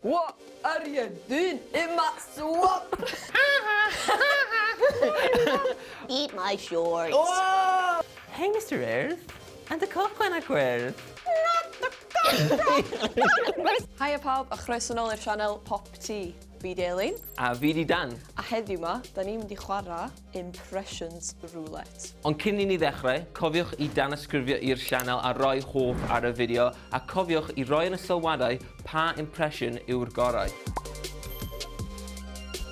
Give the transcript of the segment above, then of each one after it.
What are you doing in my swamp? Eat my shorts. Oh! Hey, Mr. Urdd. And the cochwen ag wrth. Hiya pawb, a chroeso nôl i'r sianel PopT. Fi Mae Elin. A fi di Dan. A heddiw ma, da ni'n mynd i chwarae Impressions Roulette. Ond cyn i ni ddechrau, cofiwch i Tanysgrifia i'r sianel a roi hoff ar y fideo, a cofiwch i roi yn y sylwadau pa impression yw'r gorau.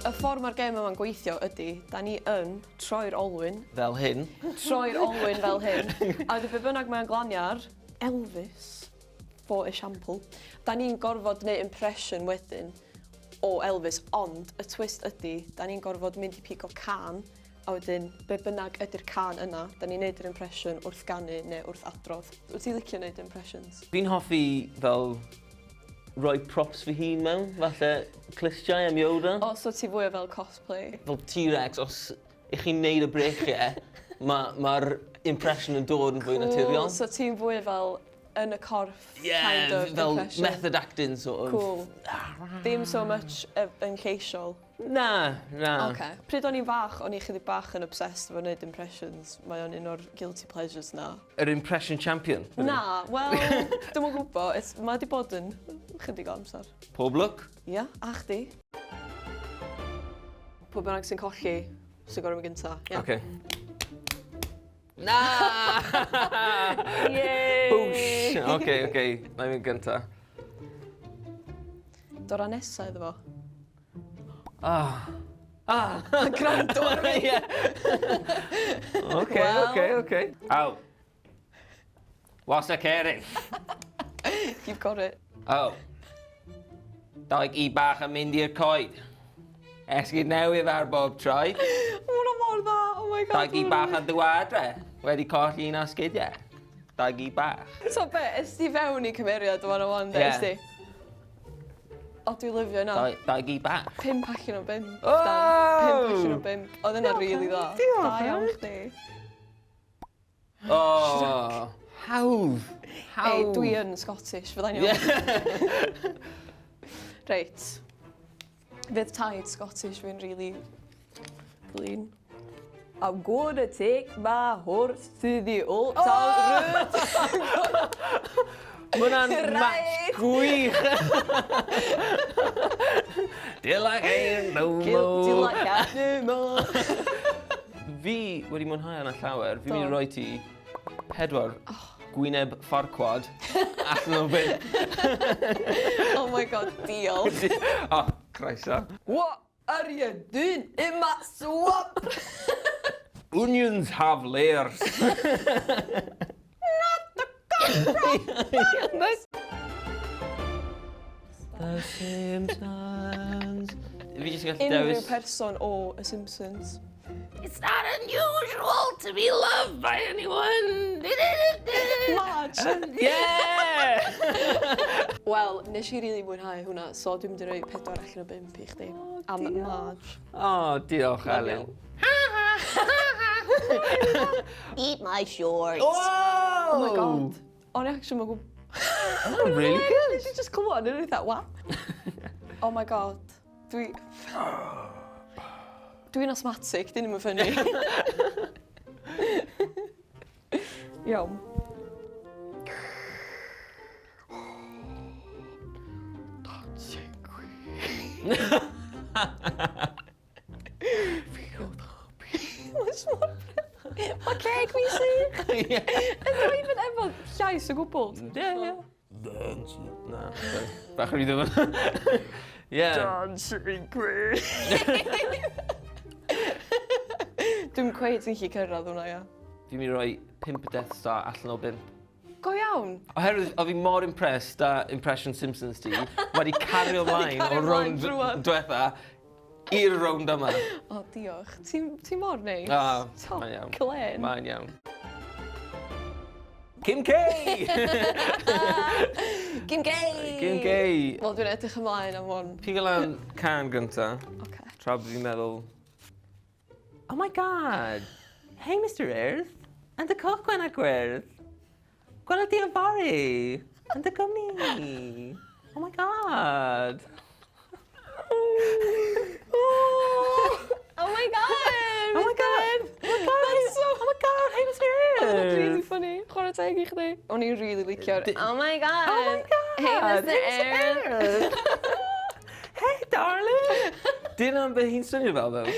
Y ffordd mae'r gêm yma'n gweithio ydy, da ni yn troi'r olwyn. Fel hyn. Troi'r olwyn fel hyn. A wedi be bynnag mae'n glaniar, Elvis, for example. Da ni'n gorfod gwneud impression wedyn o Elvis, ond y twist ydy, da ni'n gorfod mynd i pigo can, a wedyn, be bynnag ydy'r can yna, da ni'n neud yr impression wrth ganu neu wrth adrodd. Wyt ti'n licio neud impressions? Fi'n hoffi fel rhoi props fy hun mewn, falle clistiau am Yoda. O, so ti fwy o fel cosplay? Fel T-Rex, os ych chi'n neud y breichiau, mae'r impression yn dod yn fwy naturiol. So ti'n fwy fel yn y corff kind of fel impression? method acting sort of. Cool. Ddim so much yn ceisiol? Na. Okay. Pryd o'n i'n fach, o'n i chydig bach yn obsessed efo wneud impressions. Mae o'n un o'r guilty pleasures na. Yr impression champion? Na, wel, dim yn gwybod. Mae wedi bod yn chydig o amser. Pob look? Ia, a chdi? Pwy bynnag sy'n colli, sy'n gorau mynd gynta. Okay. Na! Yay! Boosh! Okay. Na i'n mynd gynta. Dora nesa iddo fo. Gwrando ar fi! Okay. Oh. What's the caring? You've got it. Oh. Daig I bach yn mynd i'r coed. Esgyd newydd ar bob troi. Hwna mor dda, oh my god. Daig I bach yn diweddara. Wedi colli un o sgidiau. Daig I bach. So be, ys ti fewn i cymeriad o'n o'n de, ys ti? O, dwi'n lyfio yna. Daig I bach. 5 allan o 5. Oh! 5 allan o 5. Oedd yna rili dda. Da iawn chdi. Oh, hawdd. Ei, dwi yn Scottish, fyddai'n iawn. Reit. Fydd taid Scottish fi'n rili glin. I'm gonna take my horse to the old town road. Mwna'n match gwych. Till I ain't no more. Till I can't no more. Fi wedi mwynhau yna llawer. Fi'n mynd i roi ti 4 gwyneb ffarcwad allan o 5. Oh my god, diolch. Oh, croeso. What are you doing in my swamp? Onions have layers. The Simpsons. Fi jyst yn gallu Unrhyw dewis. person o Y Simpsons. It's not unusual to be loved by anyone. Marge! Yeah! Wel, nes i rili mwynhau hwnna, so dwi'n mynd i roi 4 allan o 5 i chdi. Am Marge. Oh, diolch, Elin. Eat my shorts. Oh my god. O'n i actually mwyn gwybod. Oh, really good. Nes i just clywed yn rhywbeth wow. Oh my god. Dwi'n asthmatic, dyn ni'n ffynnu. Iawn. Mae ceg fi'n sych. Ydw i fynd efo llais o gwbl? Ie. Na, bach yn rhywbeth. Ie. Dancing Queen. Dwi'n cweith yn lli cyrraedd hwnna, ia. Fi'n mynd i roi 5 Death Star allan o 5. Go iawn. Oherwydd, o fi mor impressed â Impression Simpsons ti, wedi cario ymlaen o round diwetha i'r round yma. O, diolch. Ti mor neis. Mae'n iawn. Clen. Mae'n iawn. Kim K! Kim K! Kim K! Wel, dwi'n edrych ymlaen am hwn. Pigo lan can gynta, Okay. tra bod fi'n meddwl... Oh my god! Hey, Mr. Urdd! And the cochwen ag wrth! Gweld di o fori! And the gwmni! Oh my god! Oh my god! Oh my god! That's so... Oh my god! Hey, what's That's yours? really funny. Chwarae teg i chdi. O'n i'n really licio'r... Oh my god! Oh my god! Hey, Mr. Urdd. Hey, darling! Dyna beth hi'n swnio fel, though.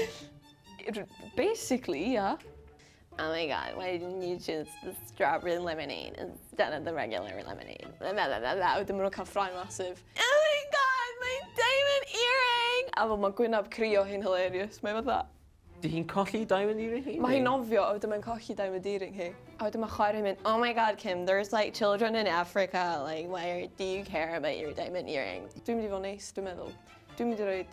Basically, yeah. Oh my god, why didn't you choose the strawberry lemonade instead of the regular lemonade? Wedyn maen nhw'n cael ffrae masif. Oh my god, my diamond earring! A fel mae gwynaf crio hi'n hilarious. Mae fatha... Di hi'n colli diamond earring hi? Mae hi'n nofio, a wedyn mae'n colli diamond earring hi. A wedyn mae chwaer hi'n mynd, oh my god, Kim, there's like children in Africa, like, why do you care about your diamond earring? Dwi'n mynd i fod neis, dwi'n meddwl. Dwi'n mynd i roed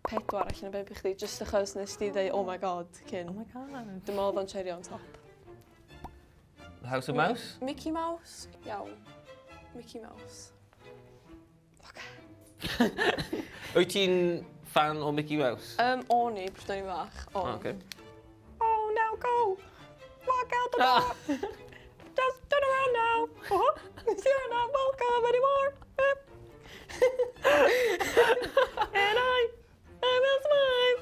4 allan o beb i chdi, just achos nes ti dweud, oh my god, cyn. Oh my god. Dwi'n meddwl o'n cherry on top. House of Mouse? Mickey Mouse? Iawn. Mickey Mouse. Oce. Wyt ti'n fan o Mickey Mouse? O'n i, pryd o'n i'n fach. Oh, okay. Oh, now go! Walk out the door! Just turn around now! You're not welcome anymore! And I will survive!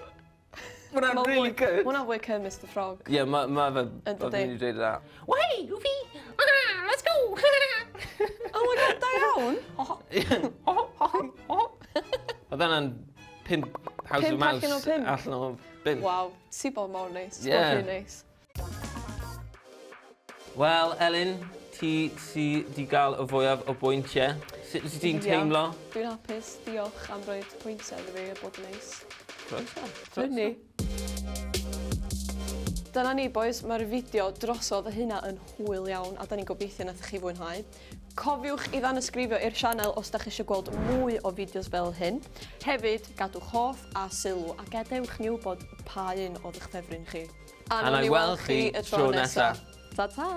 Hwna'n really good. Hwna'n fwy cyn Mr Frog. Ie, ma fe... Yn dydi? Fi'n dweud yna. Wait, Goofy! Let's go! Oh my god, da iawn! Oedd yna'n 5 House of 5 Mouse allan o 5? allan o 5. Waw, ti bod mor neis. Yeah. Bod neis. Wel, Elin, ti sy di gael y fwyaf o bwyntiau. Sut wyt ti'n teimlo? Dwi'n hapus, diolch am roed pwyntiau iddo fi a bod yn neis. Croeso. Ryni. Dyna ni, boys, mae'r fideo drosodd y hynna yn hwyl iawn a da ni'n gobeithio nath chi fwynhau. Cofiwch i ddannysgrifio i'r sianel os da chi eisiau gweld mwy o fideos fel hyn. Hefyd, gadwch hoff a sylw a gadewch ni wybod pa un oedd eich ffefryn chi. A na'i weld chi y tro nesa. Ta-ta!